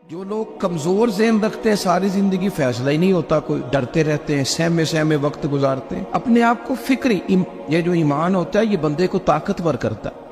جو لوگ کمزور ذہن رکھتے ہیں ساری زندگی فیصلہ ہی نہیں ہوتا، کوئی ڈرتے رہتے ہیں، سہمے سہمے وقت گزارتے ہیں، اپنے آپ کو فکری یہ جو ایمان ہوتا ہے یہ بندے کو طاقتور کرتا ہے،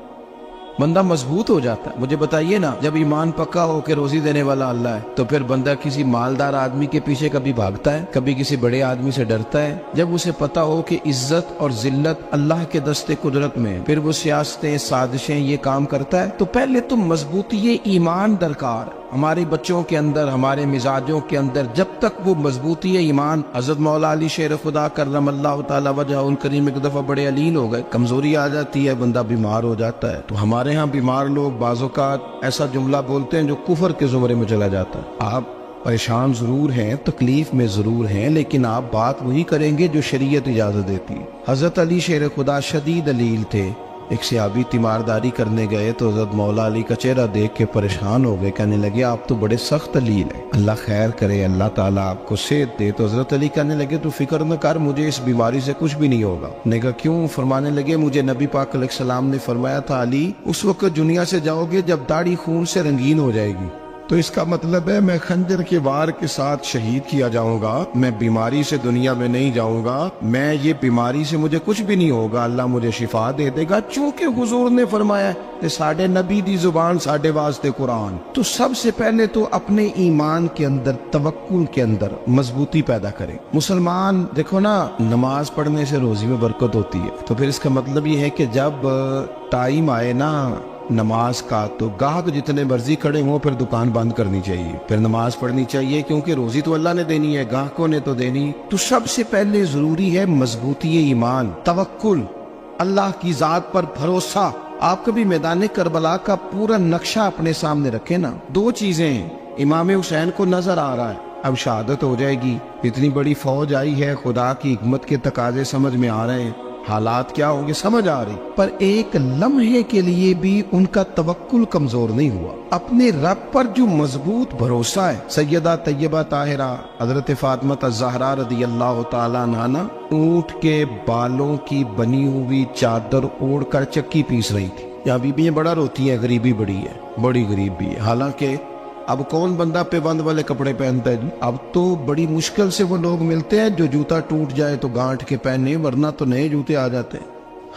بندہ مضبوط ہو جاتا ہے۔ مجھے بتائیے نا، جب ایمان پکا ہو کہ روزی دینے والا اللہ ہے تو پھر بندہ کسی مالدار آدمی کے پیچھے کبھی بھاگتا ہے، کبھی کسی بڑے آدمی سے ڈرتا ہے؟ جب اسے پتا ہو کہ عزت اور ذلت اللہ کے دستے قدرت میں ہے، پھر وہ سیاستیں سازشیں یہ کام کرتا ہے۔ تو پہلے تو مضبوطی ایمان درکار ہمارے بچوں کے اندر، ہمارے مزاجوں کے اندر، جب تک وہ مضبوطی ایمان۔ حضرت مولا علی شیر خدا کرم اللہ تعالی وجہہ الکریم ایک دفعہ بڑے علیل ہو گئے، کمزوری آ جاتی ہے، بندہ بیمار ہو جاتا ہے۔ تو ہمارے ہاں بیمار لوگ بعض اوقات ایسا جملہ بولتے ہیں جو کفر کے زمرے میں چلا جاتا ہے۔ آپ پریشان ضرور ہیں، تکلیف میں ضرور ہیں، لیکن آپ بات وہی کریں گے جو شریعت اجازت دیتی ہے۔ حضرت علی شیر خدا شدید علیل تھے، ایک صحابی تیمارداری کرنے گئے تو حضرت مولا علی کا چہرہ دیکھ کے پریشان ہو گئے، کہنے لگے آپ تو بڑے سخت علیل ہیں، اللہ خیر کرے، اللہ تعالیٰ آپ کو صحت دے۔ تو حضرت علی کہنے لگے تو فکر نہ کر، مجھے اس بیماری سے کچھ بھی نہیں ہوگا۔ نے کہا کیوں؟ فرمانے لگے مجھے نبی پاک علیہ السلام نے فرمایا تھا علی اس وقت دنیا سے جاؤ گے جب داڑھی خون سے رنگین ہو جائے گی، تو اس کا مطلب ہے میں خنجر کے وار کے ساتھ شہید کیا جاؤں گا، میں بیماری سے دنیا میں نہیں جاؤں گا، میں یہ بیماری سے مجھے کچھ بھی نہیں ہوگا، اللہ مجھے شفا دے دے گا، چونکہ حضور نے فرمایا کہ ساڈے نبی دی زبان ساڈے واسطے قرآن۔ تو سب سے پہلے تو اپنے ایمان کے اندر، توکل کے اندر مضبوطی پیدا کریں۔ مسلمان دیکھو نا، نماز پڑھنے سے روزی میں برکت ہوتی ہے، تو پھر اس کا مطلب یہ ہے کہ جب ٹائم آئے نا نماز کا تو گاہک جتنے مرضی کھڑے ہوں پھر دکان بند کرنی چاہیے، پھر نماز پڑھنی چاہیے، کیونکہ روزی تو اللہ نے دینی ہے، گاہکوں نے تو دینی۔ تو سب سے پہلے ضروری ہے مضبوطی ایمان، توکل، اللہ کی ذات پر بھروسہ۔ آپ کبھی میدان کربلا کا پورا نقشہ اپنے سامنے رکھیں نا، دو چیزیں ہیں، امام حسین کو نظر آ رہا ہے اب شہادت ہو جائے گی، اتنی بڑی فوج آئی ہے، خدا کی حکمت کے تقاضے سمجھ میں آ رہے ہیں، حالات کیا ہوں گے سمجھ آ رہی، پر ایک لمحے کے لیے بھی ان کا توکل کمزور نہیں ہوا۔ اپنے رب پر جو مضبوط بھروسہ ہے، سیدہ طیبہ طاہرہ حضرت فاطمہ الزہرا رضی اللہ تعالیٰ عنہا اونٹ کے بالوں کی بنی ہوئی چادر اوڑھ کر چکی پیس رہی تھی۔ یہاں بیویاں بڑا روتی ہیں، غریبی بڑی ہے، بڑی غریب بھی ہے، حالانکہ اب کون بندہ پیبند والے کپڑے پہنتا ہے جی؟ اب تو بڑی مشکل سے وہ لوگ ملتے ہیں جو جوتا ٹوٹ جائے تو گانٹھ کے پہنے، ورنہ تو نئے جوتے آ جاتے ہیں۔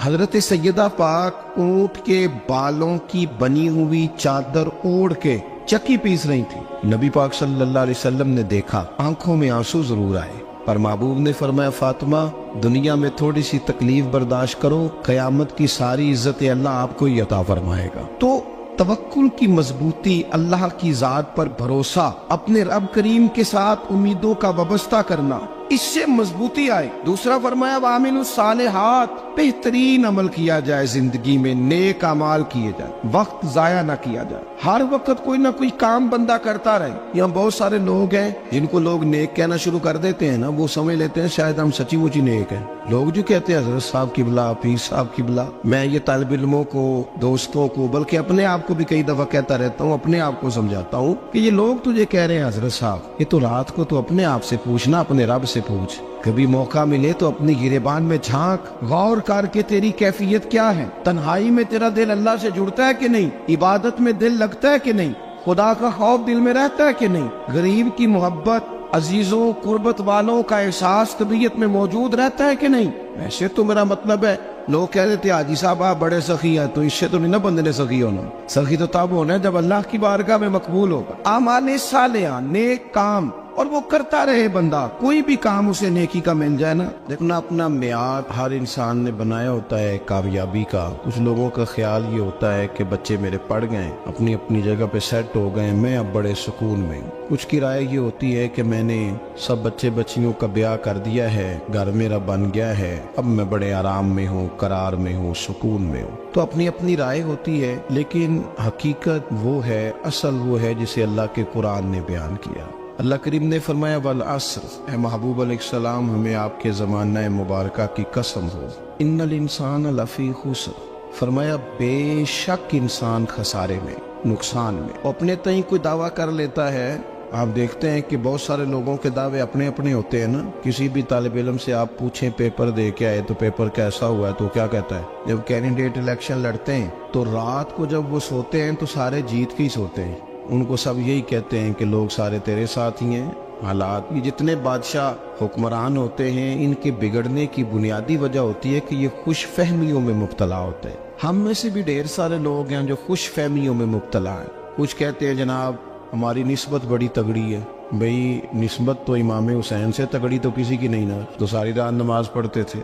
حضرت سیدہ پاک اونٹ کے بالوں کی بنی ہوئی چادر اوڑھ کے چکی پیس رہی تھی۔ نبی پاک صلی اللہ علیہ وسلم نے دیکھا، آنکھوں میں آنسو ضرور آئے، پر محبوب نے فرمایا فاطمہ دنیا میں تھوڑی سی تکلیف برداشت کرو، قیامت کی ساری عزت اللہ آپ کو ہی عطا فرمائے گا۔ تو توکل کی مضبوطی، اللہ کی ذات پر بھروسہ، اپنے رب کریم کے ساتھ امیدوں کا وابستہ کرنا، اس سے مضبوطی آئے۔ دوسرا فرمایا وَعَمِلُوا الصَّالِحَاتِ، بہترین عمل کیا جائے زندگی میں، نیک اعمال کیے جائے، وقت ضائع نہ کیا جائے، ہر وقت کوئی نہ کوئی کام بندہ کرتا رہے۔ یہاں بہت سارے لوگ ہیں جن کو لوگ نیک کہنا شروع کر دیتے ہیں نا، وہ سمجھ لیتے ہیں شاید ہم سچی مچی نیک ہیں۔ لوگ جو کہتے ہیں حضرت صاحب کی بلا، پیر صاحب کی بلا، میں یہ طالب علموں کو، دوستوں کو، بلکہ اپنے آپ کو بھی کئی دفعہ کہتا رہتا ہوں، اپنے آپ کو سمجھاتا ہوں کہ یہ لوگ تجھے کہہ رہے ہیں حضرت صاحب، یہ تو رات کو تو اپنے آپ سے پوچھنا، اپنے رب سے پوچھ، کبھی موقع ملے تو اپنی گریبان میں جھانک، غور کر کے تیری کیفیت کیا ہے، تنہائی میں تیرا دل اللہ سے جڑتا ہے کہ نہیں، عبادت میں دل لگتا ہے کہ نہیں، خدا کا خوف دل میں رہتا ہے کہ نہیں، غریب کی محبت، عزیزوں قربت والوں کا احساس طبیعت میں موجود رہتا ہے کہ نہیں۔ ویسے تو میرا مطلب ہے، لوگ کہہ دیتے ہیں حاجی صاحب آپ بڑے سخی ہیں، تو اس سے تو نہیں نا بندے نے سخی ہونا، سخی تو تب ہونا ہے جب اللہ کی بارگاہ میں مقبول ہوگا۔ اعمال صالحہ، نیک کام، اور وہ کرتا رہے بندہ، کوئی بھی کام اسے نیکی کا مل جائے نا۔ دیکھنا اپنا معیار ہر انسان نے بنایا ہوتا ہے کامیابی کا۔ کچھ لوگوں کا خیال یہ ہوتا ہے کہ بچے میرے پڑھ گئے، اپنی اپنی جگہ پہ سیٹ ہو گئے، میں اب بڑے سکون میں ہوں۔ کچھ کی رائے یہ ہوتی ہے کہ میں نے سب بچے بچیوں کا بیاہ کر دیا ہے، گھر میرا بن گیا ہے، اب میں بڑے آرام میں ہوں، قرار میں ہوں، سکون میں ہوں۔ تو اپنی اپنی رائے ہوتی ہے، لیکن حقیقت وہ ہے، اصل وہ ہے جسے اللہ کے قرآن نے بیان کیا۔ اللہ کریم نے فرمایا والعصر، اے محبوب علیہ السلام ہمیں آپ کے زمانہ مبارکہ کی قسم ہو، ان الانسان لفی خسر، فرمایا بے شک انسان خسارے میں، نقصان میں۔ اپنے تئیں کوئی دعویٰ کر لیتا ہے، آپ دیکھتے ہیں کہ بہت سارے لوگوں کے دعوے اپنے اپنے ہوتے ہیں نا۔ کسی بھی طالب علم سے آپ پوچھیں پیپر دے کے آئے تو پیپر کیسا ہوا ہے، تو کیا کہتا ہے؟ جب کینڈیڈیٹ الیکشن لڑتے ہیں تو رات کو جب وہ سوتے ہیں تو سارے جیت کے ہی سوتے ہیں، ان کو سب یہی کہتے ہیں کہ لوگ سارے تیرے ساتھ ہی ہیں. حالات یہ جتنے بادشاہ حکمران ہوتے ہیں ان کے بگڑنے کی بنیادی وجہ ہوتی ہے کہ یہ خوش فہمیوں میں مبتلا ہوتے ہیں. ہم میں سے بھی ڈھیر سارے لوگ ہیں جو خوش فہمیوں میں مبتلا ہیں. کچھ کہتے ہیں جناب ہماری نسبت بڑی تگڑی ہے. بھئی نسبت تو امام حسین سے تگڑی تو کسی کی نہیں نا. تو ساری رات نماز پڑھتے تھے,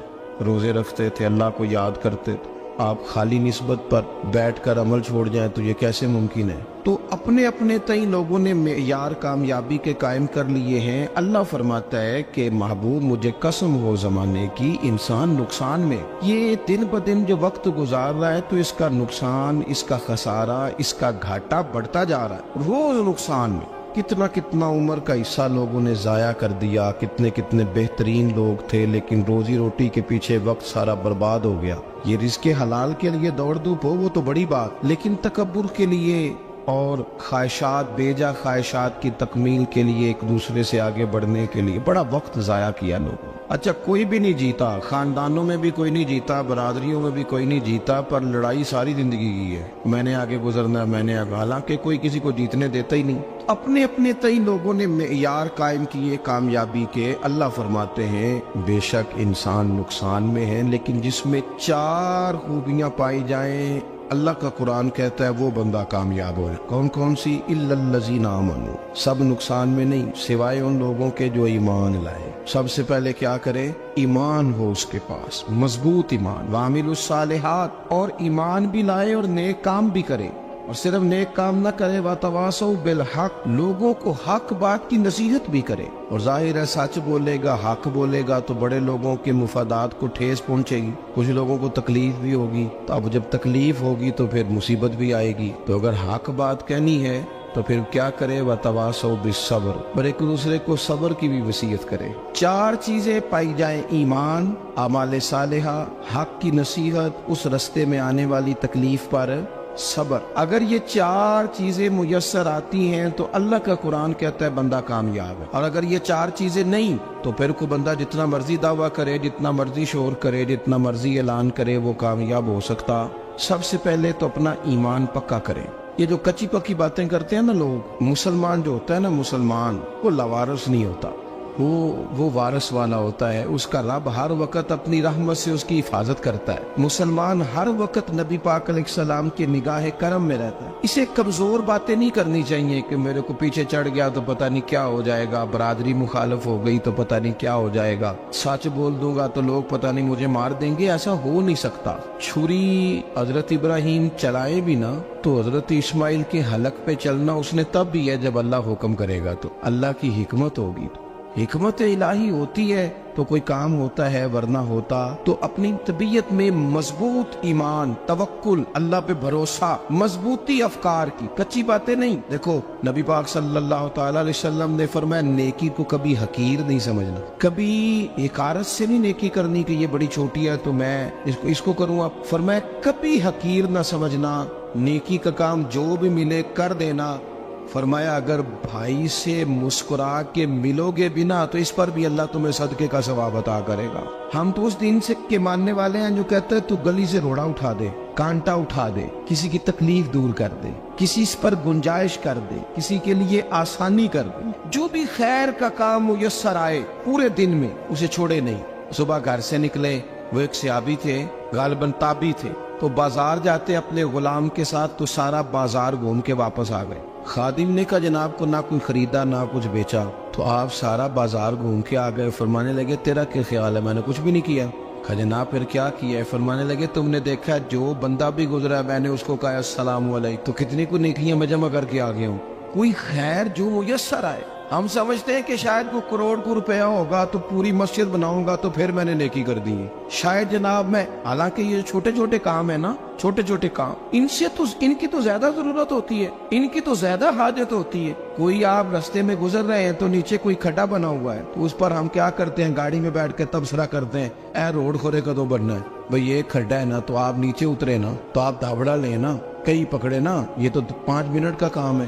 روزے رکھتے تھے, اللہ کو یاد کرتے تھے. آپ خالی نسبت پر بیٹھ کر عمل چھوڑ جائیں تو یہ کیسے ممکن ہے؟ تو اپنے اپنے تئیں لوگوں نے معیار کامیابی کے قائم کر لیے ہیں. اللہ فرماتا ہے کہ محبوب مجھے قسم ہو زمانے کی انسان نقصان میں. یہ دن بدن جو وقت گزار رہا ہے تو اس کا نقصان, اس کا خسارہ, اس کا گھاٹا بڑھتا جا رہا ہے روز نقصان میں. کتنا عمر کا حصہ لوگوں نے ضائع کر دیا. کتنے بہترین لوگ تھے لیکن روزی روٹی کے پیچھے وقت سارا برباد ہو گیا. یہ رزق حلال کے لیے دوڑ دھوپ ہو وہ تو بڑی بات, لیکن تکبر کے لیے اور خواہشات, بیجا خواہشات کی تکمیل کے لیے, ایک دوسرے سے آگے بڑھنے کے لیے بڑا وقت ضائع کیا لوگوں. اچھا کوئی بھی نہیں جیتا, خاندانوں میں بھی کوئی نہیں جیتا, برادریوں میں بھی کوئی نہیں جیتا, پر لڑائی ساری زندگی کی ہے. میں نے آگے گزرنا, میں نے آگے, حالانکہ کوئی کسی کو جیتنے دیتا ہی نہیں. اپنے اپنے تئیں لوگوں نے معیار قائم کیے کامیابی کے. اللہ فرماتے ہیں بے شک انسان نقصان میں ہے, لیکن جس میں 4 خوبیاں پائی جائیں اللہ کا قرآن کہتا ہے وہ بندہ کامیاب ہو. کون کون سی؟ الا الذین آمنوا. سب نقصان میں نہیں سوائے ان لوگوں کے جو ایمان لائے. سب سے پہلے کیا کرے؟ ایمان ہو اس کے پاس, مضبوط ایمان. وعملوا الصالحات, اور ایمان بھی لائے اور نیک کام بھی کرے. اور صرف نیک کام نہ کرے, وَتَوَاصَوْا بِالْحَقِّ, لوگوں کو حق بات کی نصیحت بھی کرے. اور ظاہر ہے سچ بولے گا, حق بولے گا تو بڑے لوگوں کے مفادات کو ٹھیس پہنچے گی, کچھ لوگوں کو تکلیف بھی ہوگی. تو اب جب تکلیف ہوگی تو پھر مصیبت بھی آئے گی. تو اگر حق بات کہنی ہے تو پھر کیا کرے؟ وَتَوَاصَوْا بِالصَّبْرِ, اور ایک دوسرے کو صبر کی بھی وصیت کرے. 4 چیزیں پائی جائیں, ایمان, اعمال صالحہ, حق کی نصیحت, اس رستے میں آنے والی تکلیف پر صبر. اگر یہ 4 چیزیں میسر آتی ہیں تو اللہ کا قرآن کہتا ہے بندہ کامیاب ہے. اور اگر یہ 4 چیزیں نہیں تو پھر کوئی بندہ جتنا مرضی دعویٰ کرے, جتنا مرضی شور کرے, جتنا مرضی اعلان کرے, وہ کامیاب ہو سکتا. سب سے پہلے تو اپنا ایمان پکا کرے. یہ جو کچی پکی باتیں کرتے ہیں نا لوگ, مسلمان جو ہوتا ہے نا, مسلمان وہ لاوارث نہیں ہوتا, وہ وارث والا ہوتا ہے. اس کا رب ہر وقت اپنی رحمت سے اس کی حفاظت کرتا ہے. مسلمان ہر وقت نبی پاک علیہ السلام کے نگاہ کرم میں رہتا ہے. اسے کمزور باتیں نہیں کرنی چاہیے کہ میرے کو پیچھے چڑھ گیا تو پتہ نہیں کیا ہو جائے گا, برادری مخالف ہو گئی تو پتہ نہیں کیا ہو جائے گا, سچ بول دوں گا تو لوگ پتہ نہیں مجھے مار دیں گے. ایسا ہو نہیں سکتا. چھری حضرت ابراہیم چلائے بھی نا تو حضرت اسماعیل کے حلق پہ چلنا اس نے تب بھی ہے جب اللہ حکم کرے گا. تو اللہ کی حکمت ہوگی, حکمت الہی ہوتی ہے تو کوئی کام ہوتا ہے, ورنہ ہوتا. تو اپنی طبیعت میں مضبوط ایمان, توکل, اللہ پہ بھروسہ, مضبوطی افکار کی, کچی باتیں نہیں. دیکھو نبی پاک صلی اللہ تعالی علیہ وسلم نے فرمایا نیکی کو کبھی حقیر نہیں سمجھنا, کبھی حقارت سے نہیں نیکی کرنی کہ یہ بڑی چھوٹی ہے تو میں اس کو کروں. اب فرمایا کبھی حقیر نہ سمجھنا, نیکی کا کام جو بھی ملے کر دینا. فرمایا اگر بھائی سے مسکرا کے ملو گے بنا تو اس پر بھی اللہ تمہیں صدقے کا ثواب عطا کرے گا. ہم تو اس دین سے کے ماننے والے ہیں جو کہتے ہیں تو گلی سے روڑا اٹھا دے, کانٹا اٹھا دے, کسی کی تکلیف دور کر دے, کسی پر گنجائش کر دے, کسی کے لیے آسانی کر دے. جو بھی خیر کا کام میسر آئے پورے دن میں اسے چھوڑے نہیں. صبح گھر سے نکلے, وہ ایک صحابی تھے, غالباً تابعی تھے, تو بازار جاتے اپنے غلام کے ساتھ تو سارا بازار گھوم کے واپس آ گئے. خادم نے کہا جناب کو نہ کوئی خریدا نہ کچھ بیچا. تو آپ سارا بازار گھوم کے آ گئے. فرمانے لگے تیرا کیا خیال ہے؟ میں نے کچھ بھی نہیں کیا. کہا جناب پھر کیا کیا ہے؟ فرمانے لگے تم نے دیکھا جو بندہ بھی گزرا میں نے اس کو کہا السلام علیکم, تو کتنی کو نیکیاں میں جمع کر کے آ گیا ہوں. کوئی خیر جو میسر آئے. ہم سمجھتے ہیں کہ شاید کو کروڑ کو روپیہ ہوگا تو پوری مسجد بناؤں گا تو پھر میں نے نیکی کر دی ہے. شاید جناب میں, حالانکہ یہ چھوٹے چھوٹے کام ہے نا, چھوٹے چھوٹے کام, ان کی تو زیادہ ضرورت ہوتی ہے, ان کی تو زیادہ حاجت ہوتی ہے. کوئی آپ رستے میں گزر رہے ہیں تو نیچے کوئی کھڈا بنا ہوا ہے تو اس پر ہم کیا کرتے ہیں, گاڑی میں بیٹھ کے تبصرہ کرتے ہیں اے روڈ کھورے کدو بننا ہے. بھئی یہ کھڈا ہے نا تو آپ نیچے اترے نا, تو آپ دھابڑا لیں نا, کئی پکڑے نا, یہ تو 5 منٹ کا کام ہے.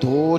2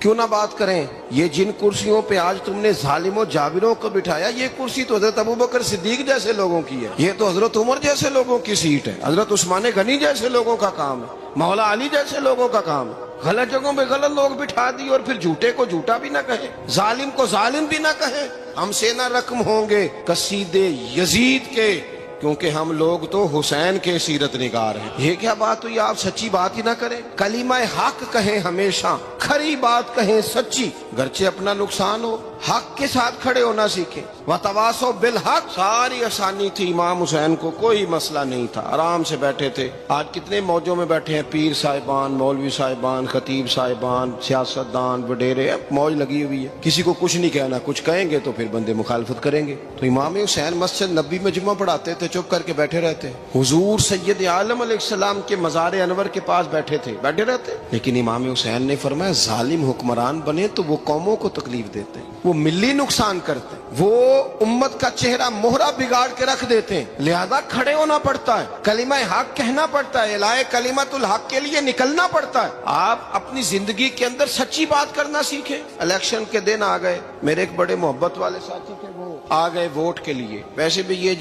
کیوں نہ بات کریں؟ یہ جن کرسیوں پہ آج تم نے ظالموں جابروں کو بٹھایا، یہ کرسی تو حضرت ابوبکر صدیق جیسے لوگوں کی ہے، یہ تو حضرت عمر جیسے لوگوں کی سیٹ ہے، حضرت عثمان غنی جیسے لوگوں کا کام ہے، مولا علی جیسے لوگوں کا کام ہے۔ غلط جگہوں پہ غلط لوگ بٹھا دی اور پھر جھوٹے کو جھوٹا بھی نہ کہیں، ظالم کو ظالم بھی نہ کہیں۔ ہم سے نہ رقم ہوں گے قصیدے یزید کے، کیونکہ ہم لوگ تو حسین کے سیرت نگار ہیں۔ یہ کیا بات ہوئی؟ آپ سچی بات ہی نہ کریں، کلمہ حق کہیں، ہمیشہ کھری بات کہیں، سچی، گرچہ اپنا نقصان ہو، حق کے ساتھ کھڑے ہونا سیکھیں۔ وتواصوا بالحق، ساری آسانی تھی، امام حسین کو کوئی مسئلہ نہیں تھا، آرام سے بیٹھے تھے۔ آج کتنے موجوں میں بیٹھے ہیں، پیر صاحبان، مولوی صاحبان، خطیب صاحبان، سیاستدان، وڈیرے، موج لگی ہوئی ہے، کسی کو کچھ نہیں کہنا، کچھ کہیں گے تو پھر بندے مخالفت کریں گے۔ تو امام حسین مسجد نبی میں جمعہ پڑھاتے تھے، چپ کر کے بیٹھے رہتے، حضور سید عالم علیہ السلام کے مزار انور کے پاس بیٹھے تھے، بیٹھے رہتے۔ لیکن امام حسین نے فرمایا ظالم حکمران بنے تو وہ قوموں کو تکلیف دیتے ہیں، وہ ملی نقصان کرتے ہیں، وہ امت کا چہرہ مہرہ بگاڑ کے رکھ دیتے ہیں، لہذا کھڑے ہونا پڑتا ہے، کلمہ حق کہنا پڑتا ہے، الہی کلمت الحق کے لیے نکلنا پڑتا ہے۔ آپ اپنی زندگی کے اندر سچی بات کرنا سیکھیں۔ الیکشن کے دن آ گئے، میرے ایک بڑے محبت والے ساتھی تھے، وہ آ گئے ووٹ کے لیے۔ ویسے بھی یہ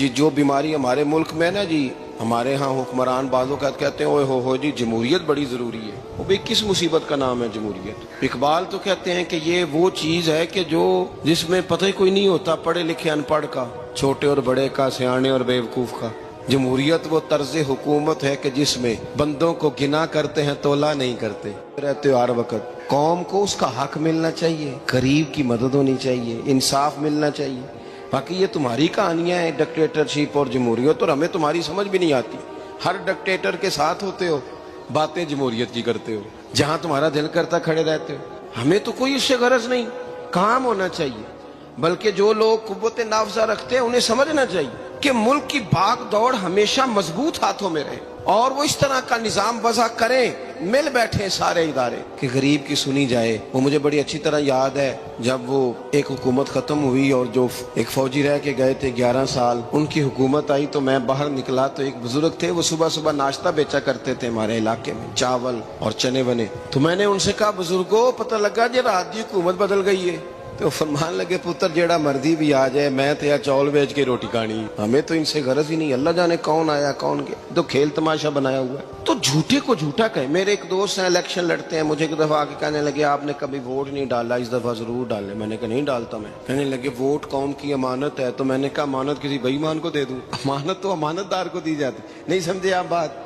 جو بیماری ہمارے ملک میں نا جی، ہمارے ہاں حکمران بعض اوقات کہتے ہیں اوے ہو جی جمہوریت بڑی ضروری ہے۔ وہ بھی کس مصیبت کا نام ہے جمہوریت؟ اقبال تو کہتے ہیں کہ یہ وہ چیز ہے کہ جس میں پتہ ہی کوئی نہیں ہوتا، پڑھے لکھے ان پڑھ کا، چھوٹے اور بڑے کا، سیانے اور بیوقوف کا۔ جمہوریت وہ طرز حکومت ہے کہ جس میں بندوں کو گنا کرتے ہیں، تولا نہیں کرتے رہتے ہو ہر وقت۔ قوم کو اس کا حق ملنا چاہیے، غریب کی مدد ہونی چاہیے، انصاف ملنا چاہیے۔ باقی یہ تمہاری کہانیاں ہیں ڈکٹیٹرشپ اور جمہوریت، اور ہمیں تمہاری سمجھ بھی نہیں آتی۔ ہر ڈکٹیٹر کے ساتھ ہوتے ہو، باتیں جمہوریت کی کرتے ہو، جہاں تمہارا دل کرتا کھڑے رہتے ہو۔ ہمیں تو کوئی اس سے غرض نہیں، کام ہونا چاہیے۔ بلکہ جو لوگ قوت نافذہ رکھتے ہیں انہیں سمجھنا چاہیے کہ ملک کی بھاگ دوڑ ہمیشہ مضبوط ہاتھوں میں رہے، اور وہ اس طرح کا نظام وضع کریں، مل بیٹھے سارے ادارے کہ غریب کی سنی جائے۔ وہ مجھے بڑی اچھی طرح یاد ہے جب وہ ایک حکومت ختم ہوئی اور جو ایک فوجی رہ کے گئے تھے 11 سال، ان کی حکومت آئی تو میں باہر نکلا تو ایک بزرگ تھے، وہ صبح صبح ناشتہ بیچا کرتے تھے ہمارے علاقے میں، چاول اور چنے بنے۔ تو میں نے ان سے کہا بزرگوں پتہ لگا جی رات دی حکومت بدل گئی ہے۔ تو فرمان لگے پتر جیڑا مرضی بھی آ جائے، میں تو یا چاول بیچ کے روٹی کھانی، ہمیں تو ان سے غرض ہی نہیں، اللہ جانے کون آیا کون گیا، تو کھیل تماشا بنایا ہوا ہے۔ تو جھوٹے کو جھوٹا کہیں۔ میرے ایک دوست ہیں الیکشن لڑتے ہیں، مجھے ایک دفعہ آ کے کہنے لگے آپ نے کبھی ووٹ نہیں ڈالا، اس دفعہ ضرور ڈالیں۔ میں نے کہا نہیں ڈالتا میں۔ کہنے لگے ووٹ قوم کی امانت ہے، تو میں نے کہا امانت کسی بے ایمان کو دے دوں؟ امانت تو امانت دار کو دی جاتی۔ نہیں سمجھے آپ بات؟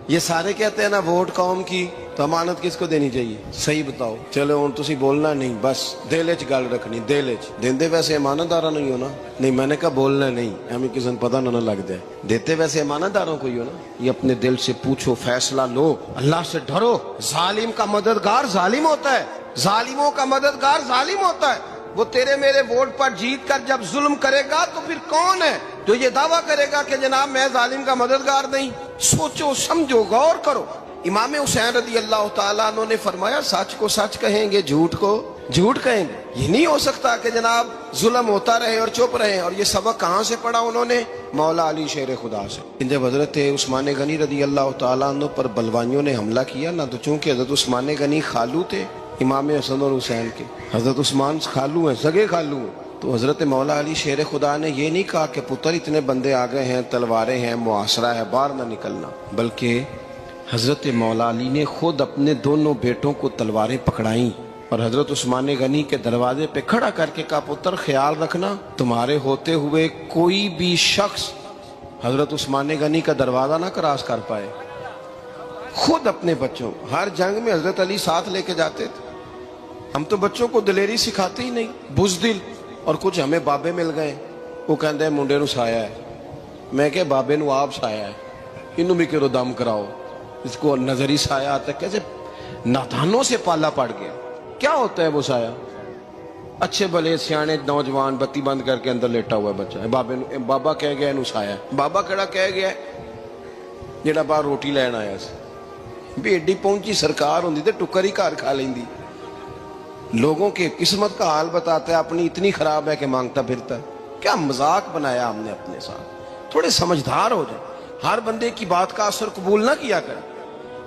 یہ سارے کہتے ہیں نا ووٹ قوم کی، تو امانت کس کو دینی چاہیے؟ صحیح بتاؤ۔ چلو ہوں تسی بولنا نہیں، بس دل وچ گل رکھنی، دل وچ دیندے ویسے امانت دارا نہیں ہونا۔ نہیں میں نے کہا بولنا نہیں، ہمیں کسی کو پتہ نہ لگ جائے، دیتے ویسے امانت داروں کو ہی ہو نا۔ یہ اپنے دل سے پوچھو، فیصلہ لو، اللہ سے ڈرو۔ ظالم کا مددگار ظالم ہوتا ہے، ظالموں کا مددگار ظالم ہوتا ہے۔ وہ تیرے میرے ووٹ پر جیت کر جب ظلم کرے گا تو پھر کون ہے جو یہ دعویٰ کرے گا کہ جناب میں ظالم کا مددگار نہیں؟ سوچو سمجھو، غور کرو۔ امام حسین رضی اللہ تعالیٰ عنہ نے فرمایا سچ کو سچ کہیں گے، جھوٹ کو جھوٹ کہیں گے۔ یہ نہیں ہو سکتا کہ جناب ظلم ہوتا رہے اور چپ رہے۔ اور یہ سبق کہاں سے پڑھا انہوں نے؟ مولا علی شیر خدا سے۔ جب حضرت عثمان غنی رضی اللہ تعالیٰ عنہ پر بلوائیوں نے حملہ کیا نا، تو چونکہ حضرت عثمان غنی خالو تھے امام حسن اور حسین کے، حضرت عثمان خالو ہیں، سگے خالو ہیں، تو حضرت مولا علی شیر خدا نے یہ نہیں کہا کہ پتر اتنے بندے آ گئے ہیں، تلواریں ہیں، محاصرہ ہے، باہر نہ نکلنا، بلکہ حضرت مولا علی نے خود اپنے دونوں بیٹوں کو تلواریں پکڑائیں اور حضرت عثمان غنی کے دروازے پہ کھڑا کر کے کہا پتر خیال رکھنا تمہارے ہوتے ہوئے کوئی بھی شخص حضرت عثمان غنی کا دروازہ نہ کراس کر پائے۔ خود اپنے بچوں، ہر جنگ میں حضرت علی ساتھ لے کے جاتے تھے۔ ہم تو بچوں کو دلیری سکھاتے ہی نہیں، بزدل۔ اور کچھ ہمیں بابے مل گئے، وہ کہندے ہیں منڈے نو سایا ہے، میں کہ بابے نو آپ سایا ہے، انہوں بھی کرو دم کراؤ، اس کو نظری سایہ آتا ہے۔ کیسے نادانوں سے پالا پڑ گیا۔ کیا ہوتا ہے وہ سایہ؟ اچھے بھلے سیانے نوجوان بتی بند کر کے اندر لیٹا ہوا ہے بچہ، بابا کہہ گیا انہوں سایا ہے۔ بابا کہڑا کہہ گیا جڑا باہر روٹی لین آیا سی، بھی ایڈی پہنچی سرکار ہوندی تے ٹکر ہی گھر کھا لیندی۔ لوگوں کے قسمت کا حال بتاتا ہے، اپنی اتنی خراب ہے کہ مانگتا پھرتا ہے۔ کیا مذاق بنایا ہم نے اپنے ساتھ۔ تھوڑے سمجھدار ہو جائیں، ہر بندے کی بات کا اثر قبول نہ کیا کریں۔